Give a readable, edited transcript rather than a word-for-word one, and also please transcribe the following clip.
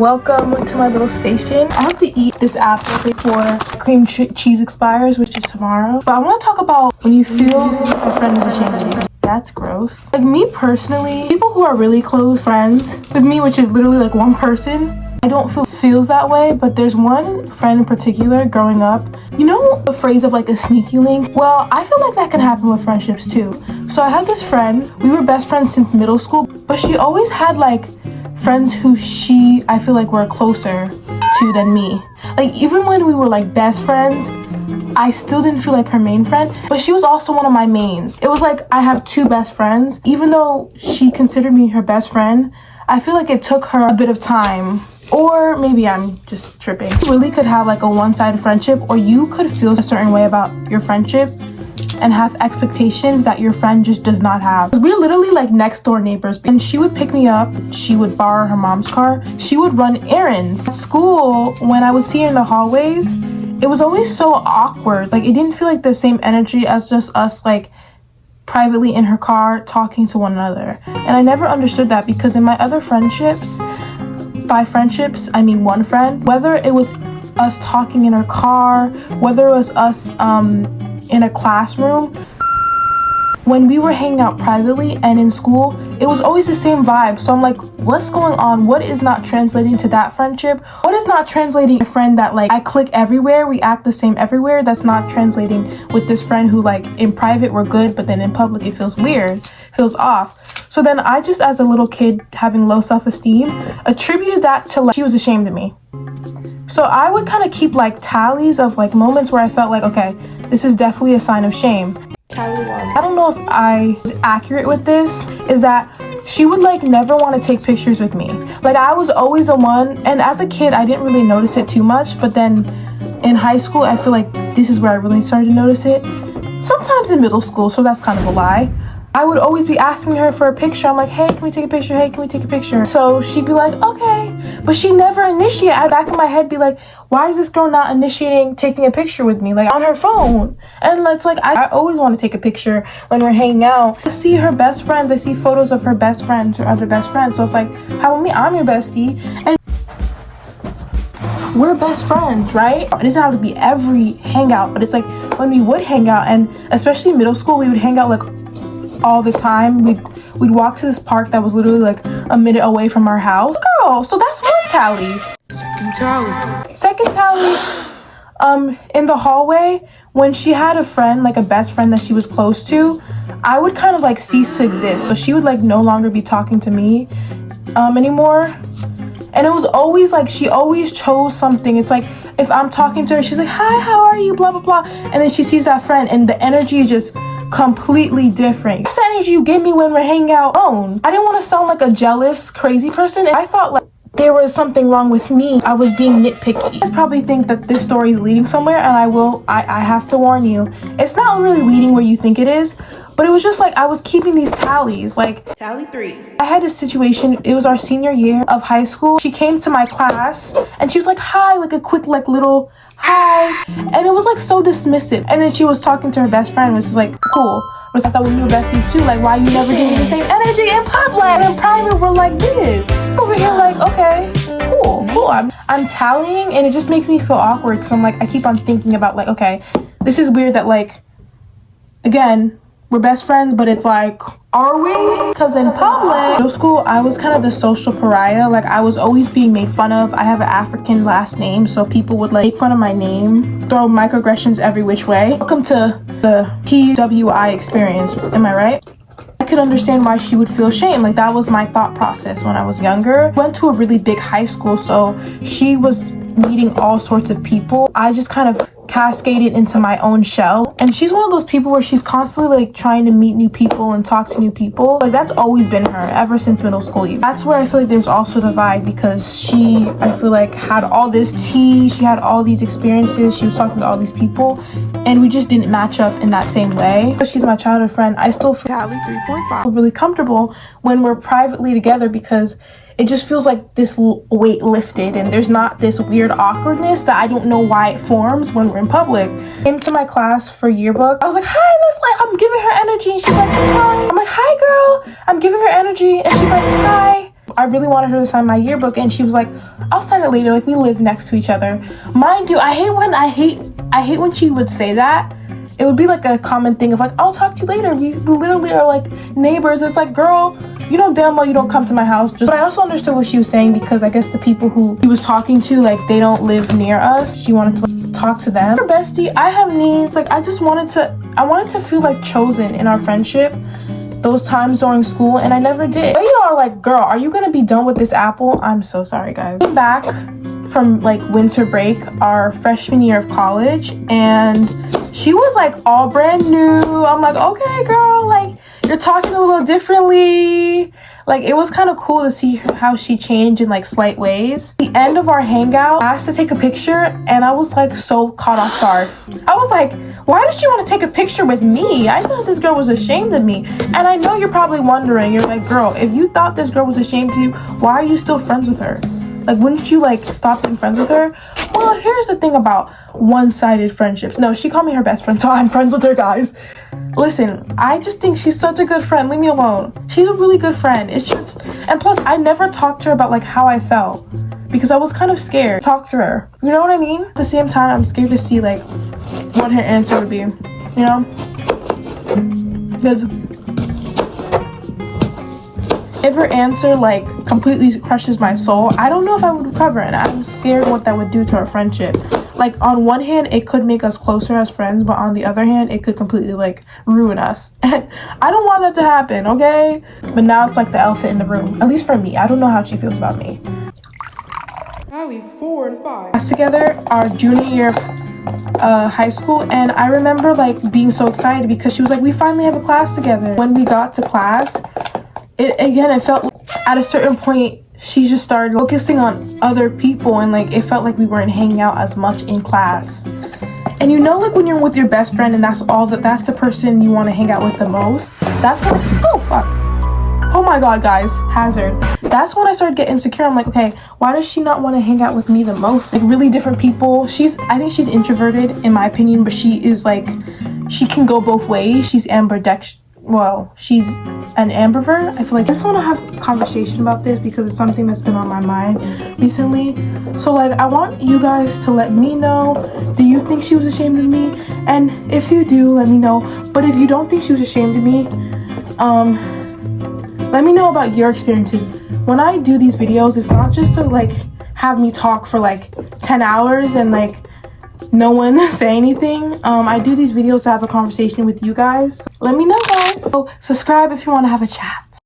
Welcome to my little station. I have to eat this apple before cream cheese expires, which is tomorrow. But I want to talk about when you feel a friend is ashamed of you. That's gross. Like me personally, people who are really close friends with me, which is literally like one person, I don't feels that way, but there's one friend in particular growing up. You know the phrase of like a sneaky link? Well, I feel like that can happen with friendships too. So I had this friend, we were best friends since middle school, but she always had like friends who I feel like were closer to than me. Like even when we were like best friends, I still didn't feel like her main friend, but she was also one of my mains. It was like I have two best friends. Even though she considered me her best friend, I feel like it took her a bit of time. Or maybe I'm just tripping. You really could have like a one-sided friendship, or you could feel a certain way about your friendship and have expectations that your friend just does not have. We're literally like next door neighbors, and she would pick me up, she would borrow her mom's car, she would run errands. At school, when I would see her in the hallways, it was always so awkward. Like it didn't feel like the same energy as just us like privately in her car talking to one another. And I never understood that, because in my other friendships, by friendships, I mean one friend, whether it was us talking in her car, whether it was us in a classroom, when we were hanging out privately and in school, it was always the same vibe. So I'm like, what's going on? What is not translating to that friendship? What is not translating a friend that like I click everywhere, we act the same everywhere? That's not translating with this friend who like in private we're good, but then in public it feels weird, feels off. So then I just, as a little kid having low self-esteem, attributed that to like she was ashamed of me. So I would kind of keep like tallies of like moments where I felt like, okay, this is definitely a sign of shame. Tally one. I don't know if I was accurate with this, is that she would like never want to take pictures with me. Like I was always the one, and as a kid I didn't really notice it too much, but then in high school I feel like this is where I really started to notice it. Sometimes in middle school, so that's kind of a lie. I would always be asking her for a picture. I'm like, hey, can we take a picture? Hey, can we take a picture? So she'd be like, okay. But she never initiated. I'd back in my head be like, why is this girl not initiating taking a picture with me? Like on her phone. And it's like, I always want to take a picture when we're hanging out. I see her best friends. I see photos of her best friends, her other best friends. So it's like, how about me? I'm your bestie. And we're best friends, right? It doesn't have to be every hangout, but it's like when we would hang out, and especially middle school, we would hang out like all the time. We'd walk to this park that was literally like a minute away from our house. Girl, so that's one tally. Second tally, in the hallway, when she had a friend, like a best friend that she was close to, I would kind of like cease to exist. So she would like no longer be talking to me anymore. And it was always like, she always chose something. It's like, if I'm talking to her, she's like, hi, how are you, blah, blah, blah. And then she sees that friend and the energy is just completely different. That's the energy you give me when we're hanging out alone. I didn't want to sound like a jealous, crazy person. I thought like there was something wrong with me. I was being nitpicky. You guys probably think that this story is leading somewhere, and I have to warn you, it's not really leading where you think it is. But it was just like I was keeping these tallies. Like tally 3. I had a situation, it was our senior year of high school. She came to my class and she was like, hi, like a quick like little hi. And it was like so dismissive. And then she was talking to her best friend, which is like cool. But I thought we were besties too. Like why you never giving me the same energy in public? And in private we're like this. Over here like, okay, cool. I'm tallying, and it just makes me feel awkward because I'm like, I keep on thinking about like, okay, this is weird that like, again, we're best friends, but it's like, are we? Because in public, middle school, I was kind of the social pariah. Like I was always being made fun of. I have an African last name, so people would like make fun of my name, throw microaggressions every which way. Welcome to the PWI experience, am I right? I could understand why she would feel shame. Like that was my thought process when I was younger. Went to a really big high school, so she was meeting all sorts of people. I just kind of cascaded into my own shell, and she's one of those people where she's constantly like trying to meet new people and talk to new people. Like that's always been her ever since middle school. That's where I feel like there's also a divide, because she, I feel like, had all this tea, she had all these experiences, she was talking to all these people, and we just didn't match up in that same way. But she's my childhood friend. I still feel tally 3.5 really comfortable when we're privately together, because it just feels like this weight lifted, and there's not this weird awkwardness that I don't know why it forms when we're in public. Came to my class for yearbook. I was like, hi, Leslie. I'm giving her energy. And she's like, hi. I'm like, hi, girl. I'm giving her energy. And she's like, hi. I really wanted her to sign my yearbook, and she was like, I'll sign it later. Like, we live next to each other. Mind you, I hate when she would say that. It would be like a common thing of like, I'll talk to you later. We literally are like neighbors. It's like, girl, you know damn well you don't come to my house. But I also understood what she was saying, because I guess the people who she was talking to, like, they don't live near us. She wanted to like, talk to them. For bestie, I have needs. Like, I wanted to feel like chosen in our friendship those times during school, and I never did. But you are like, girl, are you gonna be done with this apple? I'm so sorry, guys. I'm back from like winter break, our freshman year of college, and she was like all brand new. I'm like, okay, girl, like, you're talking a little differently. Like, it was kind of cool to see how she changed in like slight ways. The end of our hangout, I asked to take a picture, and I was like so caught off guard. I was like, why does she want to take a picture with me? I thought this girl was ashamed of me. And I know you're probably wondering, you're like, girl, if you thought this girl was ashamed of you, why are you still friends with her? Like, wouldn't you like stop being friends with her? Well, here's the thing about one-sided friendships. No, she called me her best friend, so I'm friends with her, guys. Listen, I just think she's such a good friend. Leave me alone. She's a really good friend. It's just, and plus, I never talked to her about like how I felt, because I was kind of scared to talk to her. You know what I mean? At the same time, I'm scared to see like what her answer would be. You know? Because if her answer like completely crushes my soul, I don't know if I would recover, and I'm scared what that would do to our friendship. Like, on one hand, it could make us closer as friends, but on the other hand, it could completely like ruin us. And I don't want that to happen, okay? But now it's like the elephant in the room, at least for me. I don't know how she feels about me. Allie, 4 and 5. Us together our junior year of high school, and I remember like being so excited because she was like, we finally have a class together. When we got to class, it felt at a certain point she just started focusing on other people, and like it felt like we weren't hanging out as much in class. And you know, like when you're with your best friend and that's the person you want to hang out with the most, that's when oh my god, guys, hazard. That's when I started getting insecure. I'm like, okay, why does she not want to hang out with me the most? Like, really different people. I think she's introverted in my opinion, but she is like, she can go both ways. She's ambidextrous. Well, she's an ambivert. I feel like I just want to have a conversation about this because it's something that's been on my mind recently. So like, I want you guys to let me know, do you think she was ashamed of me? And if you do, let me know. But if you don't think she was ashamed of me, let me know about your experiences. When I do these videos, it's not just to like have me talk for like 10 hours and like no one say anything. I do these videos to have a conversation with you guys. Let me know, guys. So subscribe if you want to have a chat.